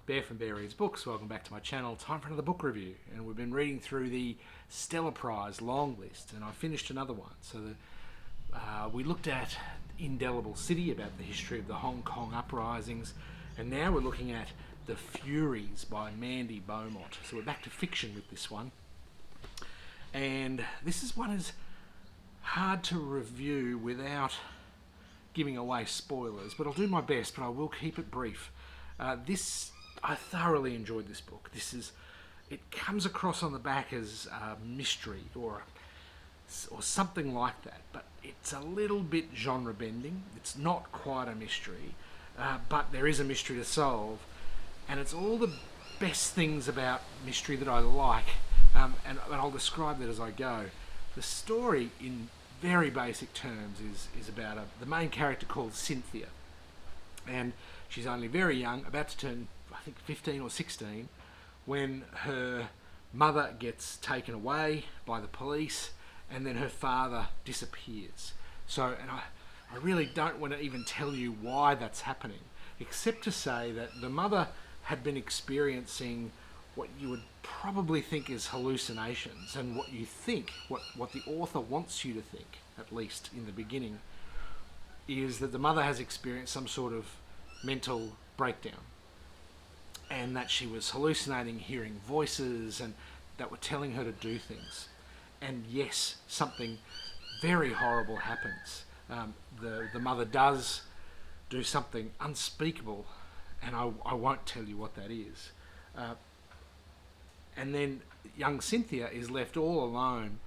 Bear from Bear Reads Books. Welcome back to my channel. Time for another book review, and we've been reading through the Stella Prize Longlist, and I finished another one. So we looked at Indelible City, about the history of the Hong Kong uprisings, and now we're looking at The Furies by Mandy Beaumont. So we're back to fiction with this one, and this is one is hard to review without giving away spoilers, but I'll do my best, but I will keep it brief. I thoroughly enjoyed this book. It comes across on the back as a mystery or something like that, but it's a little bit genre bending. It's not quite a mystery, but there is a mystery to solve, and it's all the best things about mystery that I like, and I'll describe that as I go. The story, in very basic terms, is about the main character called Cynthia, and she's only very young, about to turn, I think, 15 or 16, when her mother gets taken away by the police, and then her father disappears. So, and I really don't want to even tell you why that's happening, except to say that the mother had been experiencing what you would probably think is hallucinations, and what the author wants you to think, at least in the beginning, is that the mother has experienced some sort of mental breakdown, and that she was hallucinating, hearing voices, and that were telling her to do things. And yes, something very horrible happens. The mother does do something unspeakable, and I won't tell you what that is. And then young Cynthia is left all alone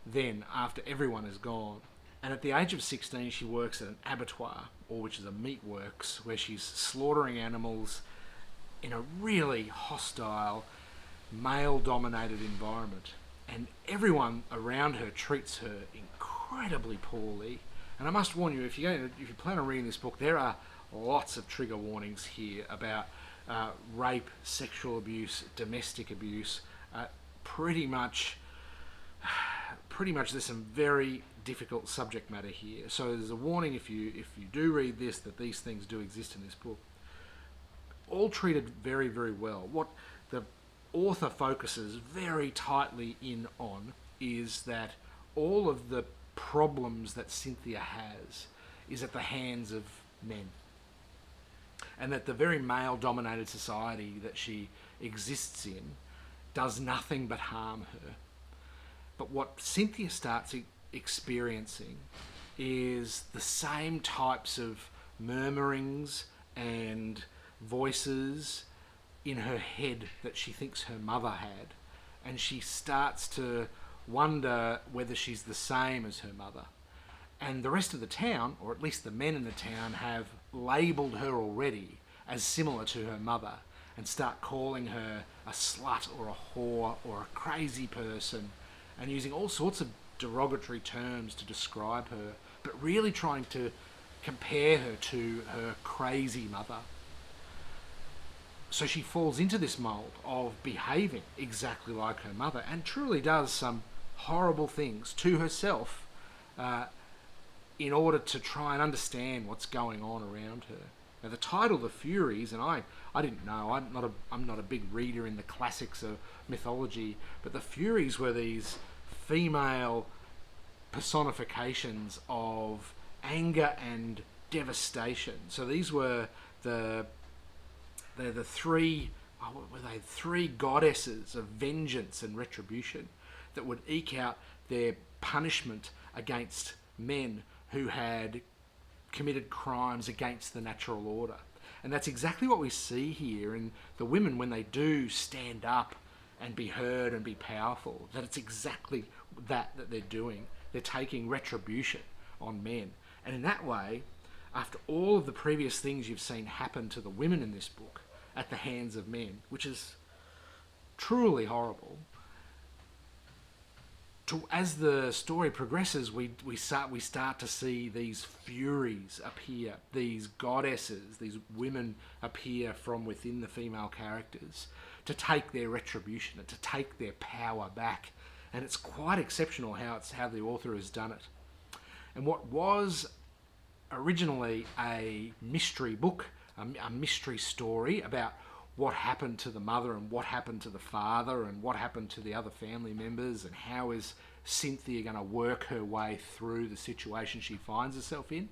then, after everyone is gone. And at the age of 16, she works at an abattoir, or which is a meat works, where she's slaughtering animals in a really hostile, male-dominated environment. And everyone around her treats her incredibly poorly. And I must warn you, if you plan on reading this book, there are lots of trigger warnings here about rape, sexual abuse, domestic abuse. Pretty much there's some very difficult subject matter here. So there's a warning, if you do read this, that these things do exist in this book. All treated very, very well. What the author focuses very tightly in on is that all of the problems that Cynthia has is at the hands of men, and that the very male-dominated society that she exists in does nothing but harm her. But what Cynthia starts experiencing is the same types of murmurings and voices in her head that she thinks her mother had, and she starts to wonder whether she's the same as her mother. And the rest of the town, or at least the men in the town, have labelled her already as similar to her mother, and start calling her a slut or a whore or a crazy person, and using all sorts of derogatory terms to describe her, but really trying to compare her to her crazy mother. So she falls into this mould of behaving exactly like her mother, and truly does some horrible things to herself in order to try and understand what's going on around her. Now, the title, The Furies, and I didn't know, I'm not a big reader in the classics of mythology, but the Furies were these female personifications of anger and devastation. So these were the three goddesses of vengeance and retribution that would eke out their punishment against men who had committed crimes against the natural order. And that's exactly what we see here in the women when they do stand up and be heard and be powerful, that it's exactly that they're doing. They're taking retribution on men. And in that way, after all of the previous things you've seen happen to the women in this book at the hands of men, which is truly horrible, as the story progresses, we start to see these furies appear, these goddesses, these women appear from within the female characters to take their retribution and to take their power back. And it's quite exceptional how the author has done it. And what was originally a mystery book, a mystery story about what happened to the mother and what happened to the father and what happened to the other family members, and how is Cynthia going to work her way through the situation she finds herself in.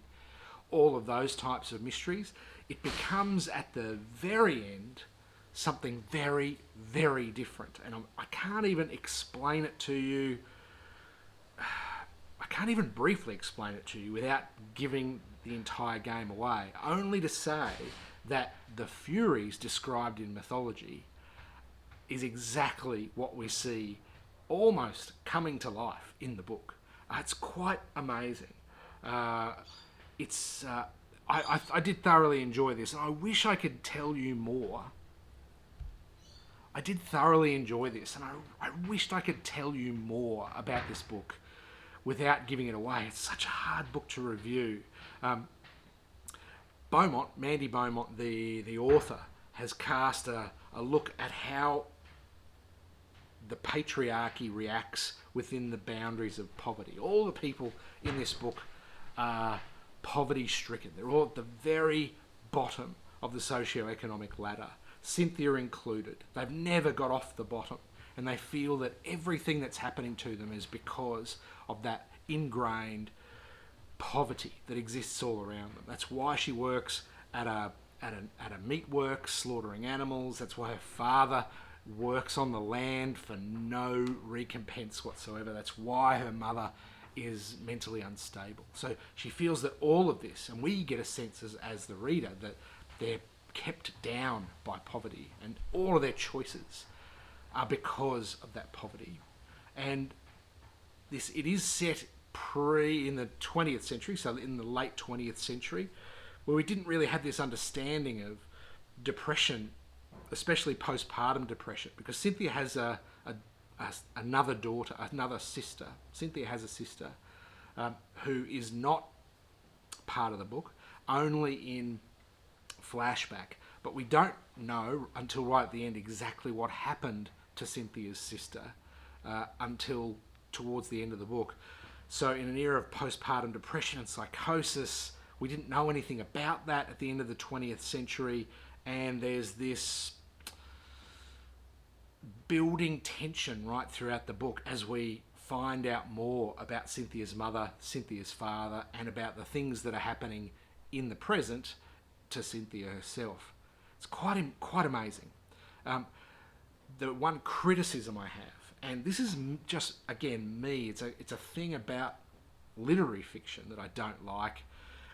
All of those types of mysteries. It becomes, at the very end, something very, very different. And I can't even explain it to you. I can't even briefly explain it to you without giving the entire game away. Only to say that the Furies described in mythology is exactly what we see almost coming to life in the book. It's quite amazing. I did thoroughly enjoy this, and I wish I could tell you more. I did thoroughly enjoy this, and I wished I could tell you more about this book without giving it away. It's such a hard book to review. Mandy Beaumont, the author, has cast a look at how the patriarchy reacts within the boundaries of poverty. All the people in this book are poverty-stricken. They're all at the very bottom of the socio-economic ladder, Cynthia included. They've never got off the bottom, and they feel that everything that's happening to them is because of that ingrained poverty that exists all around them. That's why she works at a meat works, slaughtering animals. That's why her father works on the land for no recompense whatsoever. That's why her mother is mentally unstable. So she feels that all of this, and we get a sense as the reader that they're kept down by poverty, and all of their choices are because of that poverty. And it is set in the 20th century, so in the late 20th century, where we didn't really have this understanding of depression, especially postpartum depression, because Cynthia has another daughter, another sister. Cynthia has a sister who is not part of the book, only in flashback. But we don't know until right at the end exactly what happened to Cynthia's sister until towards the end of the book. So in an era of postpartum depression and psychosis, we didn't know anything about that at the end of the 20th century, and there's this building tension right throughout the book as we find out more about Cynthia's mother, Cynthia's father, and about the things that are happening in the present to Cynthia herself. It's quite amazing. The one criticism I have, and this is just, again, me, it's a thing about literary fiction that I don't like,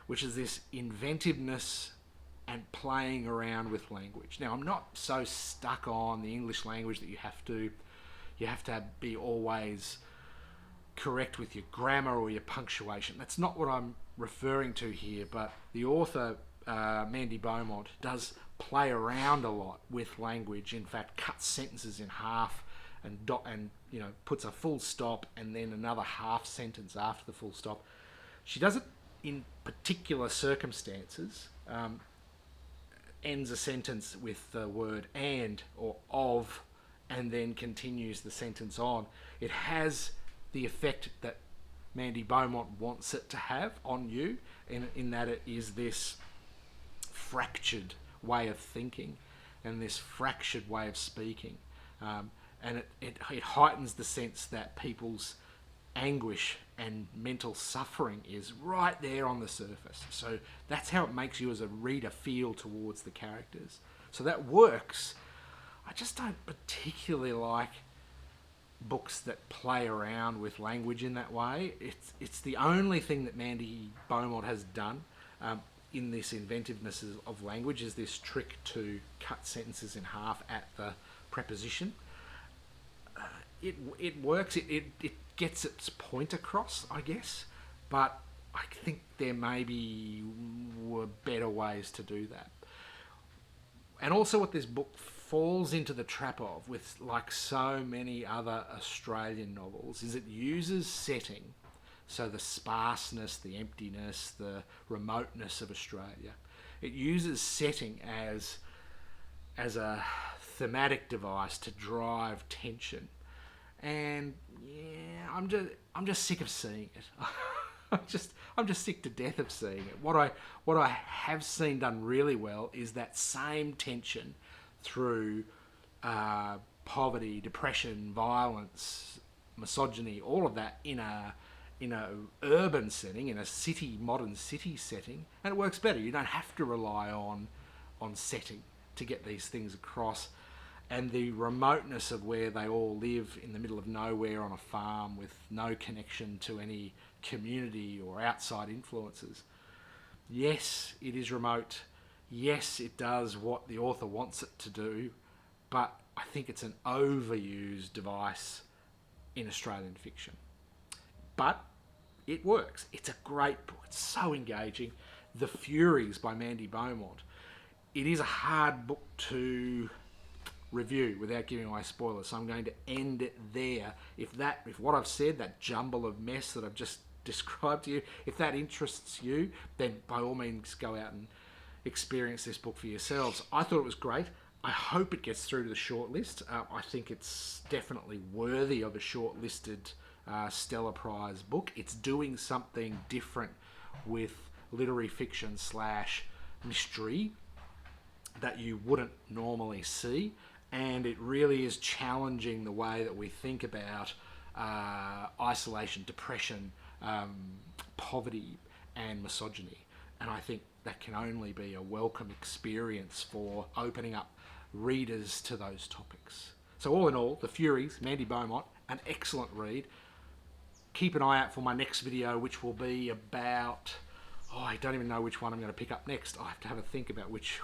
which is this inventiveness and playing around with language. Now, I'm not so stuck on the English language that you have to be always correct with your grammar or your punctuation. That's not what I'm referring to here, but the author, Mandy Beaumont, does play around a lot with language. In fact, cuts sentences in half and puts a full stop and then another half sentence after the full stop. She does it in particular circumstances. Ends a sentence with the word and or of, and then continues the sentence on. It has the effect that Mandy Beaumont wants it to have on you, in that it is this fractured way of thinking and this fractured way of speaking. And it heightens the sense that people's anguish and mental suffering is right there on the surface. So that's how it makes you as a reader feel towards the characters. So that works. I just don't particularly like books that play around with language in that way. It's the only thing that Mandy Beaumont has done in this inventiveness of language, is this trick to cut sentences in half at the preposition. It works. It gets its point across, I guess, but I think there maybe were better ways to do that. And also what this book falls into the trap of, with like so many other Australian novels, is it uses setting, so the sparseness, the emptiness, the remoteness of Australia. It uses setting as a thematic device to drive tension. And yeah, I'm just sick of seeing it. I'm just sick to death of seeing it. What I have seen done really well is that same tension through poverty, depression, violence, misogyny, all of that in a urban setting, in a city, modern city setting, and it works better. You don't have to rely on setting to get these things across. And the remoteness of where they all live in the middle of nowhere on a farm with no connection to any community or outside influences. Yes, it is remote. Yes, it does what the author wants it to do, but I think it's an overused device in Australian fiction. But it works. It's a great book. It's so engaging. The Furies by Mandy Beaumont. It is a hard book to review without giving away spoilers, so I'm going to end it there. If what I've said, that jumble of mess that I've just described to you, if that interests you, then by all means go out and experience this book for yourselves. I thought it was great. I hope it gets through to the shortlist. I think it's definitely worthy of a shortlisted Stella Prize book. It's doing something different with literary fiction / mystery that you wouldn't normally see, and it really is challenging the way that we think about isolation, depression, poverty, and misogyny. And I think that can only be a welcome experience for opening up readers to those topics. So all in all, The Furies, Mandy Beaumont, an excellent read. Keep an eye out for my next video, which will be about... I don't even know which one I'm going to pick up next. I have to have a think about which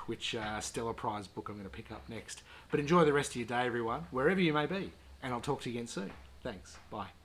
Stella Prize book I'm going to pick up next. But enjoy the rest of your day, everyone, wherever you may be. And I'll talk to you again soon. Thanks. Bye.